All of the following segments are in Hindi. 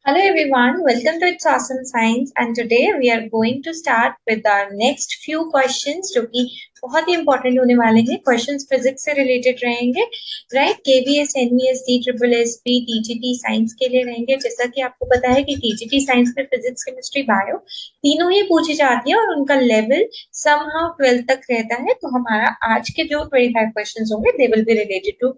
Hello everyone, welcome to It's Awesome Science and today we are going to start with our next few questions जो कि बहुत ही इंपॉर्टेंट होने वाले हैं। क्वेश्चंस फिजिक्स से रिलेटेड रहेंगे, right. KVS, NVS, D triple S P, TGT science के लिए रहेंगे। जैसा कि आपको पता है कि टीजीटी साइंस में फिजिक्स, केमिस्ट्री, बायो तीनों ही पूछी जाती है और उनका लेवल समहाउ 12 तक रहता है। तो हमारा आज के जो 25 क्वेश्चंस होंगे they will be related to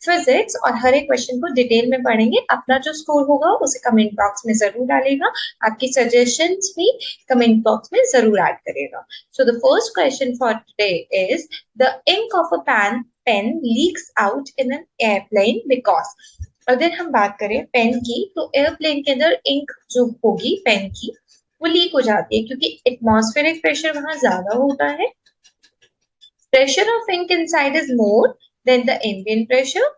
physics और हर एक क्वेश्चन को डिटेल में पढ़ेंगे। अपना जो स्कोर होगा उसे कमेंट बॉक्स में जरूर डालेगा, आपकी सजेशंस भी कमेंट बॉक्स में जरूर ऐड करेगा। So the first question for today is the ink of a pen leaks out in an airplane because. अगर हम बात करें पेन की तो एयरप्लेन के अंदर इंक जो होगी पेन की वो लीक हो जाती है क्योंकि एटमॉस्फेरिक प्रेशर वहां ज्यादा होता है। Pressure of ink inside is more than the ambient pressure,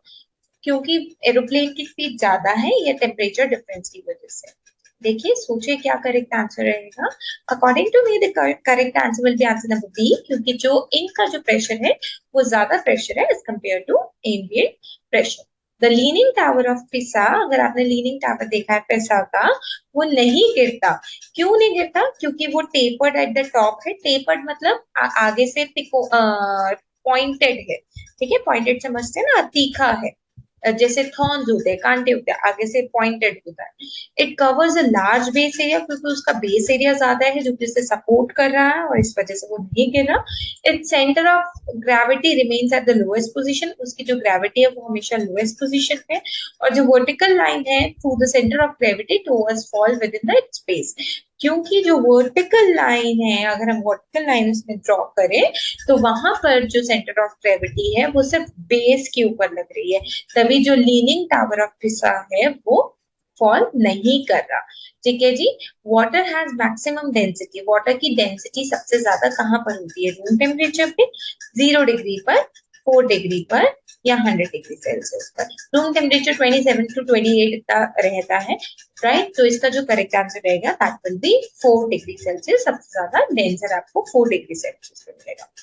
क्योंकि एरोप्लेन की स्पीड ज्यादा है या टेम्परेचर डिफरेंस की वजह से। देखिए, सोचिए क्या करेक्ट आंसर रहेगा। According to me the correct answer will be answer number B, क्योंकि जो इंक का जो प्रेशर है वो ज्यादा प्रेशर है as compare to ambient pressure. The leaning tower of Pisa, अगर आपने लीनिंग टावर देखा है पिसा का, वो नहीं गिरता। क्यों नहीं गिरता? क्योंकि वो टेपर्ड एट द टॉप है। टेपर्ड मतलब आगे से पॉइंटेड है। ठीक है, पॉइंटेड समझते हैं ना, तीखा है। जैसे थॉर्न्स होते हैं, कांटे होते हैं, आगे से पॉइंटेड होता है। It covers a large base area, क्योंकि उसका बेस एरिया ज्यादा है जो कि उसे सपोर्ट कर रहा है और इस वजह से वो नहीं गिर रहा। Its centre of gravity remains at the lowest position, उसकी जो ग्रेविटी है वो हमेशा लोएस्ट पोजीशन पे। और जो वर्टिकल लाइन है through the centre of gravity towards fall with in the space, क्योंकि जो वर्टिकल लाइन है, अगर हम वर्टिकल लाइन उसमें ड्रॉ करें तो वहां पर जो सेंटर ऑफ ग्रेविटी है वो सिर्फ बेस के ऊपर लग रही है, तभी जो लीनिंग टावर ऑफ पिसा है वो फॉल नहीं कर रहा। ठीक है जी। Water has maximum density, water की डेंसिटी सबसे ज्यादा कहां पर होती है? रूम टेम्परेचर पे, 0 डिग्री पर, 4 डिग्री पर या 100 डिग्री सेल्सियस पर। रूम टेम्परेचर 27 to 28 इतना रहता है, राइट। तो इसका जो करेक्ट आंसर रहेगा that will B 4 degree Celsius. सबसे ज्यादा डेंसर आपको 4 डिग्री सेल्सियस पे मिलेगा।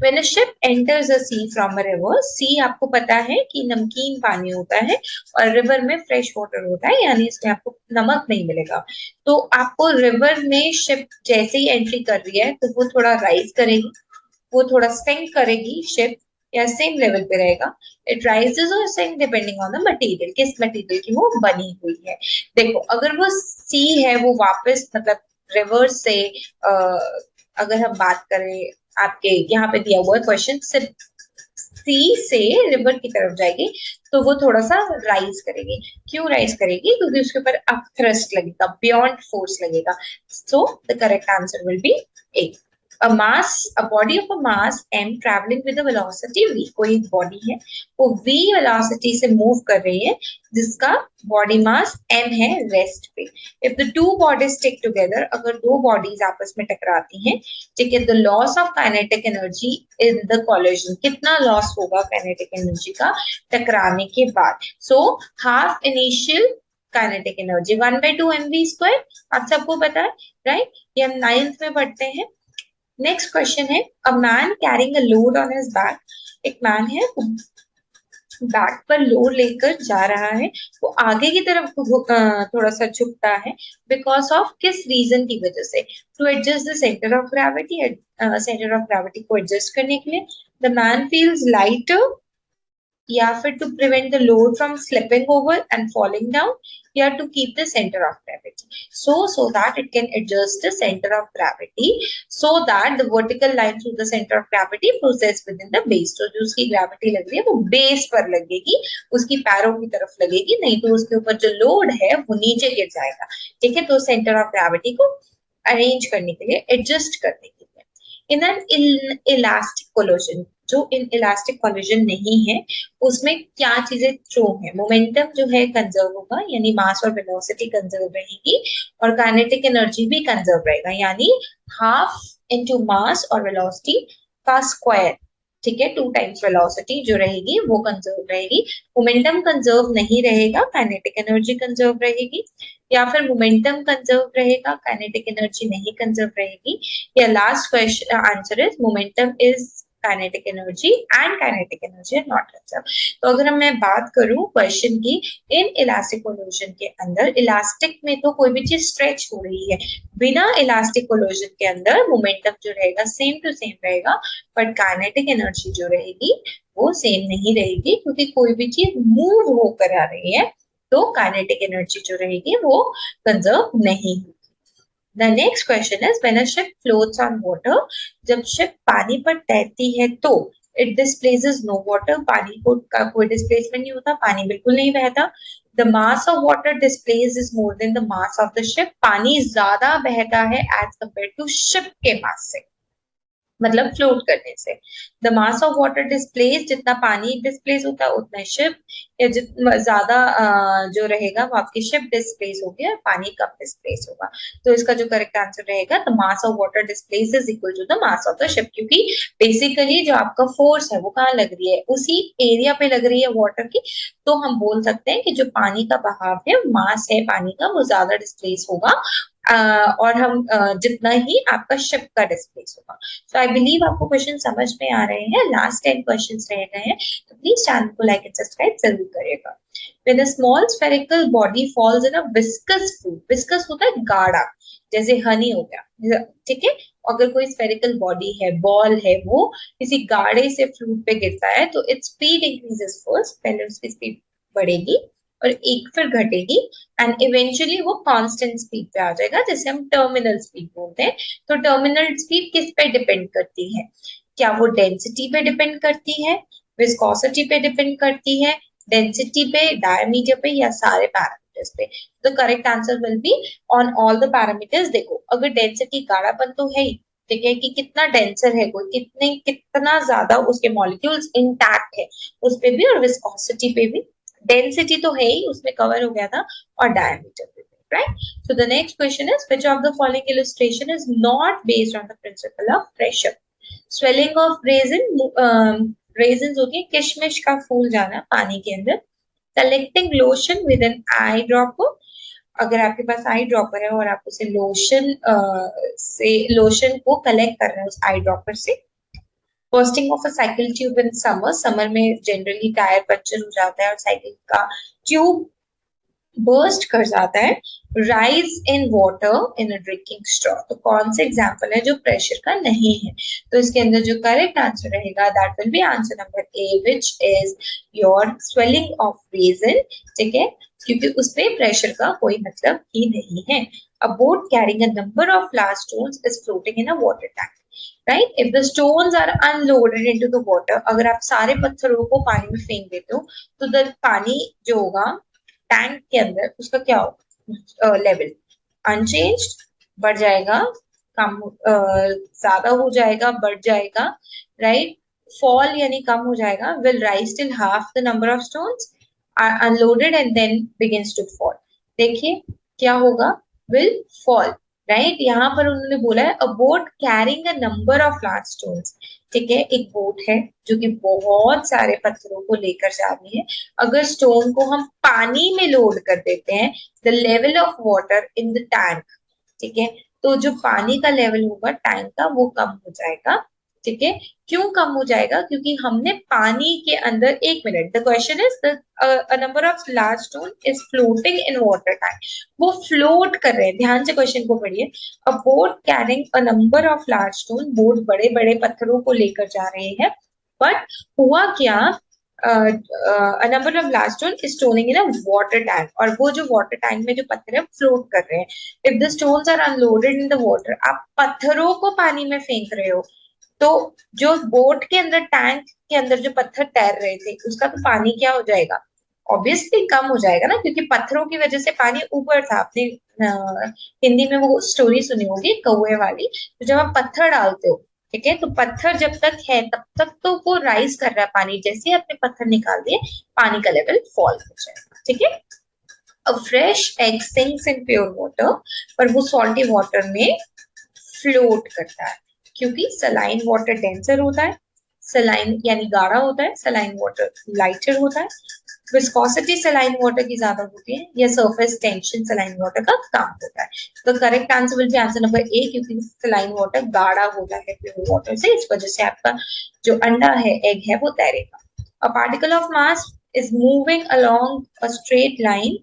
When a ship enters a sea from a river, sea आपको पता है कि नमकीन पानी होता है और रिवर में फ्रेश वाटर होता है, यानी इसमें आपको नमक नहीं मिलेगा। तो आपको रिवर में शिप जैसे ही एंट्री कर रही है तो वो थोड़ा राइज करेगी, वो थोड़ा सिंक करेगी शिप, या सेम लेवल पे रहेगा। इट राइजेस और sink depending on the material, किस मटेरियल की वो बनी हुई है। देखो, अगर वो सी है वो वापस मतलब रिवर्स से अगर हम बात करें, आपके यहाँ पे दिया हुआ है क्वेश्चन, सिर्फ सी से रिवर की तरफ जाएगी तो वो थोड़ा सा राइज करेगी। क्यों राइज करेगी? क्योंकि उसके ऊपर अप थ्रस्ट लगेगा, बियॉन्ड फोर्स लगेगा। So the correct answer will B A. a body of a mass m traveling with a velocity v, कोई बॉडी है वो v वेलोसिटी से मूव कर रही है जिसका बॉडी मास m है रेस्ट पे। If the two bodies stick together, अगर दो बॉडीज आपस में टकराती हैं, ठीक है, the loss of kinetic energy in the collision, कितना लॉस होगा काइनेटिक एनर्जी का टकराने के बाद? So half initial kinetic energy 1/2 mv², आप सबको पता है, राइट। ये हम 9th में पढ़ते हैं। नेक्स्ट क्वेश्चन है, a man carrying a load on his back, एक मैन है बैक पर लोड लेकर जा रहा है, वो आगे की तरफ थोड़ा सा झुकता है, बिकॉज ऑफ किस रीजन की वजह से? To adjust the centre of gravity, centre of gravity को एडजस्ट करने के लिए। द मैन फील्स लाइटर, या फिर to prevent the load from slipping over and falling down, या to keep the centre of gravity, so that it can adjust the center of gravity, so that the vertical line through the center of gravity process within the base। तो जो उसकी ग्रेविटी लग रही है वो बेस पर लगेगी, उसकी पैरों की तरफ लगेगी, नहीं तो उसके ऊपर जो लोड है वो नीचे गिर जाएगा। ठीक है, तो सेंटर ऑफ ग्रेविटी को अरेंज करने के लिए, एडजस्ट करने के लिए। इन एन इलास्टिक कोलिजन, जो इन इलास्टिक कोलिजन नहीं है उसमें क्या चीजें ट्रू है? मोमेंटम जो है कंजर्व होगा, यानी मास और वेलोसिटी कंजर्व रहेगी, और काइनेटिक एनर्जी भी कंजर्व रहेगा, यानी हाफ इनटू मास और वेलोसिटी का स्क्वायर। ठीक है, 2 टाइम्स वेलोसिटी जो रहेगी वो कंजर्व रहेगी। मोमेंटम कंजर्व नहीं रहेगा, काइनेटिक एनर्जी कंजर्व रहेगी, या फिर मोमेंटम कंजर्व रहेगा, काइनेटिक एनर्जी नहीं कंजर्व रहेगी, या last question answer is momentum is kinetic energy and kinetic energy are not conserve. तो अगर मैं बात करूं क्वेश्चन की, इन इलास्टिक कोलिजन के अंदर इलास्टिक में तो कोई भी चीज स्ट्रेच हो रही है, बिना इलास्टिक कोलिजन के अंदर मोमेंटम जो रहेगा सेम टू सेम रहेगा, बट काइनेटिक एनर्जी जो रहेगी वो सेम नहीं रहेगी, क्योंकि कोई भी चीज मूव होकर आ रही है तो काइनेटिक एनर्जी जो रहेगी वो कंजर्व नहीं होगी। The next question is when a ship floats on water, जब शिप पानी पर तैरती है तो it displaces no water, पानी का कोई डिस्प्लेसमेंट नहीं होता, पानी बिल्कुल नहीं बहता। The mass of water displaced is more than the mass of the ship, पानी ज्यादा बहता है as compared to ship के मास से, मतलब फ्लोट करने से। The mass of water displace, जितना पानी डिस्प्लेस होता है उतना शिप, या जितना ज्यादा जो रहेगा वो आपकी शिप डिस्प्लेस होगी और पानी कम डिस्प्लेस होगा। तो इसका जो करेक्ट आंसर रहेगा the mass of water displace is equal to the mass of the ship, क्योंकि बेसिकली जो आपका फोर्स है वो कहाँ लग रही है, उसी एरिया पे लग रही है वाटर की। तो हम बोल सकते हैं कि जो पानी का बहाव है, मास है पानी का, वो ज्यादा डिस्प्लेस होगा और हम जितना ही आपका शिप का डिस्प्लेस होगा। सो आई बिलीव आपको क्वेश्चन समझ में आ रहे हैं। लास्ट 10 क्वेश्चंस रह गए हैं, तो प्लीज चैनल को लाइक एंड सब्सक्राइब जरूर करिएगा। When a small spherical body falls in a viscous fluid, viscous होता है गाढ़ा, जैसे हनी हो गया, ठीक है। अगर कोई स्फेरिकल बॉडी है, बॉल है, वो किसी गाढ़े से फ्लूइड पे गिरता है तो इट्स स्पीड इंक्रीजेस फर्स्ट, पहले उसकी स्पीड बढ़ेगी और एक फिर घटेगी एंड इवेंचुअली वो कांस्टेंट स्पीड पे आ जाएगा, जिसे हम टर्मिनल स्पीड बोलते हैं। तो टर्मिनल स्पीड किस पे डिपेंड करती है? क्या वो डेंसिटी पे डिपेंड करती है, विस्कोसिटी पे डिपेंड करती है, डेंसिटी पे, डायमीटर पे, या सारे पैरामीटर्स पे? तो correct answer will be on all the parameters. देखो अगर डेंसिटी, गाढ़ापन तो है ही, ठीक है, कि कितना डेंसर है कोई, कितना ज्यादा उसके मॉलिक्यूल्स इंटैक्ट है उस पे भी, और विस्कोसिटी पे भी। डेंसिटी तो है ही, उसमें कवर हो गया था, और डायमीटर पे भी, right? So the next question is which of the following illustration is not based on the principle of pressure? Swelling of raisin, raisins होती है किशमिश का फूल जाना पानी के अंदर। Collecting lotion with an eyedropper, अगर आपके पास आई ड्रॉपर है और आप उसे लोशन को कलेक्ट कर रहे हैं उस आई ड्रॉपर से। Bursting of a cycle tube in summer, summer में जनरली टायर पंचर हो जाता है और साइकिल का ट्यूब बर्स्ट कर जाता है। Rise in water in a drinking straw, तो कौन से एग्जाम्पल है जो प्रेशर का नहीं है? तो इसके अंदर जो करेक्ट आंसर रहेगा that will be answer number A, which is your swelling of raisin, ठीक है, क्योंकि उसपे प्रेशर का कोई मतलब ही नहीं है। A boat carrying a number of large stones is floating in a water tank, right? If the stones are unloaded into the water, अगर आप सारे पत्थरों को पानी में फेंक देते हो तो द पानी जो होगा टैंक के अंदर, उसका क्या होगा लेवल? अनचेंज्ड, बढ़ जाएगा, कम, ज्यादा हो जाएगा, बढ़ जाएगा, राइट? फॉल यानी कम हो जाएगा। Will rise till half the number of stones are unloaded and then begins to fall. देखिए क्या होगा, विल फॉल, राइट? यहाँ पर उन्होंने बोला है a boat carrying a number of large stones, ठीक है, एक बोट है जो कि बहुत सारे पत्थरों को लेकर जा रही है। अगर स्टोन को हम पानी में लोड कर देते हैं, the level of water in the tank, ठीक है, तो जो पानी का लेवल होगा टैंक का वो कम हो जाएगा, ठीक है। क्यों कम हो जाएगा? क्योंकि हमने पानी के अंदर, एक minute, the question is the number of large stone is floating in water tank, वो फ्लोट कर रहे हैं, ध्यान से क्वेश्चन को पढ़िए। अ boat carrying a number of large stone, boat बड़े बड़े पत्थरों को लेकर जा रहे हैं, बट हुआ क्या, a number of large stone is stoning in a water tank, और वो जो वाटर टैंक में जो पत्थर है फ्लोट कर रहे हैं। If the stones are unloaded in the water, आप पत्थरों को पानी में फेंक रहे हो, तो जो बोट के अंदर, टैंक के अंदर जो पत्थर तैर रहे थे उसका तो पानी क्या हो जाएगा? ऑब्वियसली कम हो जाएगा ना, क्योंकि पत्थरों की वजह से पानी ऊपर था। आपने हिंदी में वो स्टोरी सुनी होगी कौवे वाली, तो जब आप पत्थर डालते हो, ठीक है, तो पत्थर जब तक है तब तक तो वो राइज कर रहा है पानी, जैसे ही आपने पत्थर निकाल दिए पानी का लेवल फॉल हो जाएगा, ठीक है। अ fresh egg sinks in pure water, पर वो सॉल्टी वाटर में फ्लोट करता है, क्योंकि सलाइन वाटर डेंसर होता है, सलाइन यानी गाढ़ा होता है, सलाइन वाटर लाइटर होता है। विस्कोसिटी सलाइन वाटर की ज्यादा होती है या सरफेस टेंशन सलाइन वाटर का कम होता है? तो correct answer will be answer number ए, क्योंकि सलाइन वाटर गाढ़ा होता है प्योर वाटर से, इस वजह से आपका जो अंडा है, एग है, वो तैरेगा। A particle of mass is moving along a straight line,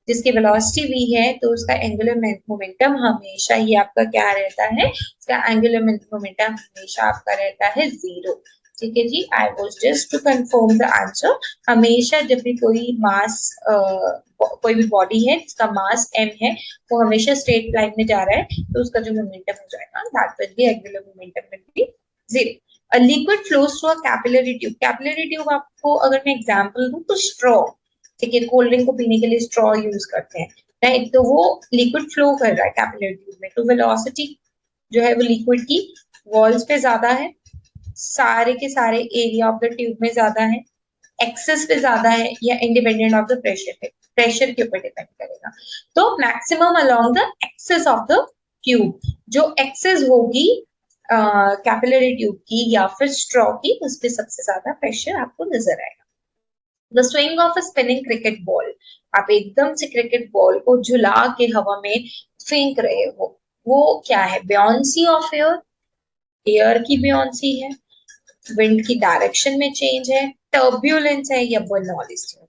जिसकी वेलोसिटी v है, तो उसका एंगुलर मोमेंटम हमेशा ही आपका क्या रहता है, उसका एंगुलर मोमेंटम हमेशा आपका रहता है 0। ठीक है जी, I was just to confirm the answer. हमेशा जब भी कोई मास कोई भी बॉडी है जिसका मास m है, वो हमेशा स्ट्रेट लाइन में जा रहा है, तो उसका जो मोमेंटम हो जाएगा, that will B angular momentum will be 0। A liquid flows through a capillary tube. Capillary tube आपको अगर मैं एग्जांपल दूं तो स्ट्रॉ, ठीक है, कोल्ड ड्रिंक को पीने के लिए स्ट्रॉ यूज करते हैं, राइट? तो वो लिक्विड फ्लो कर रहा है कैपिलरी ट्यूब में, तो वेलोसिटी जो है वो लिक्विड की वॉल्स पे ज्यादा है, सारे के सारे एरिया ऑफ द ट्यूब में ज्यादा है, एक्सेस पे ज्यादा है, या इंडिपेंडेंट ऑफ द प्रेशर पे, प्रेशर के ऊपर डिपेंड करेगा। तो maximum along the axis of the tube, जो एक्सेस होगी कैपिलरी ट्यूब की या फिर स्ट्रॉ की, उस पर सबसे ज्यादा प्रेशर आपको नजर आएगा। The swing of a spinning cricket ball, आप एकदम से क्रिकेट बॉल को झुला के हवा में फेंक रहे हो, वो क्या है? ब्योंसी ऑफ एयर, एयर की ब्योंसी है, विंड की डायरेक्शन में चेंज है, टर्ब्यूलेंस है, या बर्नौलीज थ्योरम।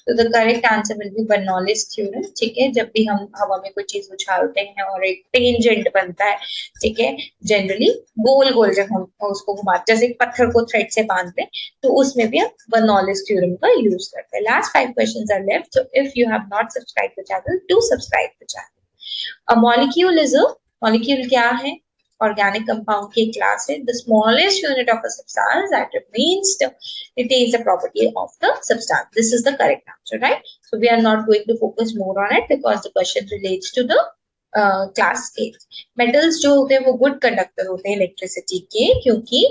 तो the correct answer will B Bernoulli's theorem. ठीक है, जब भी हम हवा में कोई चीज उछालते हैं और एक टेंजेंट बनता है, ठीक है, जनरली गोल गोल जब हम उसको घुमाते, जैसे एक पत्थर को थ्रेड से बांधते हैं, तो उसमें भी हम बर्नौलीज थ्योरम का यूज करते हैं। Last 5 questions are left, so if you have not subscribe the channel, do subscribe the channel. A molecule is a, molecule क्या है? Organic compound की class है, the smallest unit of a substance that retains the property of the substance. This is the correct answer, right? So we are not going to focus more on it because the question relates to the class 8. Metals जो होते हैं वो good conductor होते हैं electricity के, क्योंकि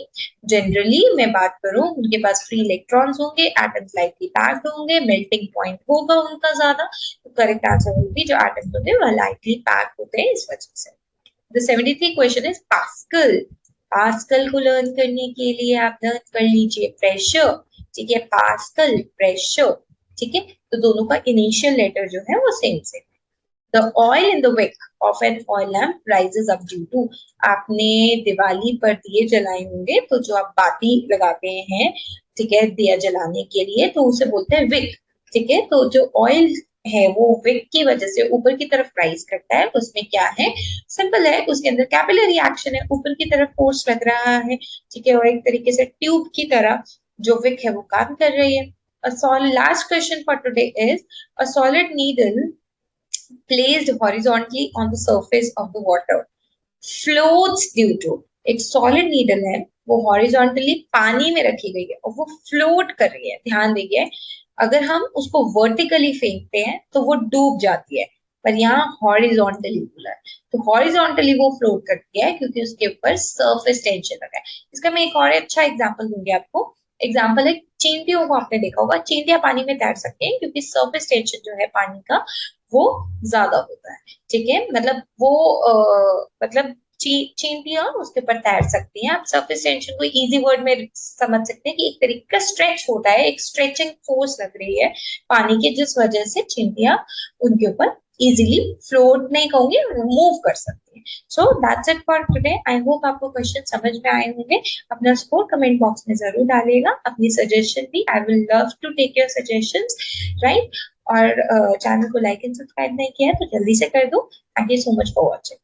generally मैं बात करूं, उनके पास free electrons होंगे, atoms lightly packed होंगे, melting point होगा उनका ज्यादा, तो correct answer होगी जो atoms होते हैं वो lightly packed होते हैं, इस वजह से। The 73 question is Pascal. Pascal को लर्न करने के लिए आप लर्न कर लीजिए प्रेशर, ठीक है, पास्कल प्रेशर, ठीक है, तो दोनों का इनिशियल लेटर जो है वो same same. The oil in the wick of an oil lamp rises up due to, आपने दिवाली पर दिए जलाए होंगे, तो जो आप बाती लगाते हैं, ठीक है, दिया जलाने के लिए, तो उसे बोलते हैं विक, ठीक है, तो जो ऑयल है वो विक की वजह से ऊपर की तरफ राइज करता है, उसमें क्या है? सिंपल है, उसके अंदर कैपिलरी एक्शन है, ऊपर की तरफ फोर्स लग रहा है, ठीक है, और एक तरीके से ट्यूब की तरह जो विक है वो काम कर रही है। Last question for today is, a solid needle placed horizontally on the surface of the water floats due to, एक सॉलिड नीडल है, वो हॉरिजॉन्टली पानी में रखी गई है और वो फ्लोट कर रही है, ध्यान दीजिए, अगर हम उसको वर्टिकली फेंकते हैं तो वो डूब जाती है, पर यहाँ हॉरिजॉन्टली बोला है, तो हॉरिजॉन्टली वो फ्लोट करती है क्योंकि उसके ऊपर सरफेस टेंशन लगा है। इसका मैं एक और अच्छा एग्जांपल दूंगी आपको। एग्जाम्पल है, चींटियों को आपने देखा होगा, चींटियां पानी में तैर सकते हैं क्योंकि सरफेस टेंशन जो है पानी का वो ज्यादा होता है, ठीक है, मतलब वो मतलब चींटियां उसके ऊपर तैर सकती हैं। आप सरफेस टेंशन को इजी वर्ड में समझ सकते हैं कि एक तरीके का स्ट्रेच होता है, एक स्ट्रेचिंग फोर्स लग रही है पानी की, जिस वजह से चींटियां उनके ऊपर इजीली फ्लोट नहीं कहूंगी, मूव कर सकती है। So that's it for today. I hope आपको क्वेश्चन समझ में आए होंगे। अपना स्कोर कमेंट बॉक्स में जरूर डालिएगा, अपनी सजेशन भी, I will love to take your suggestions, right? और चैनल को लाइक एंड सब्सक्राइब नहीं किया है तो जल्दी से कर दो। Thank you so much for watching.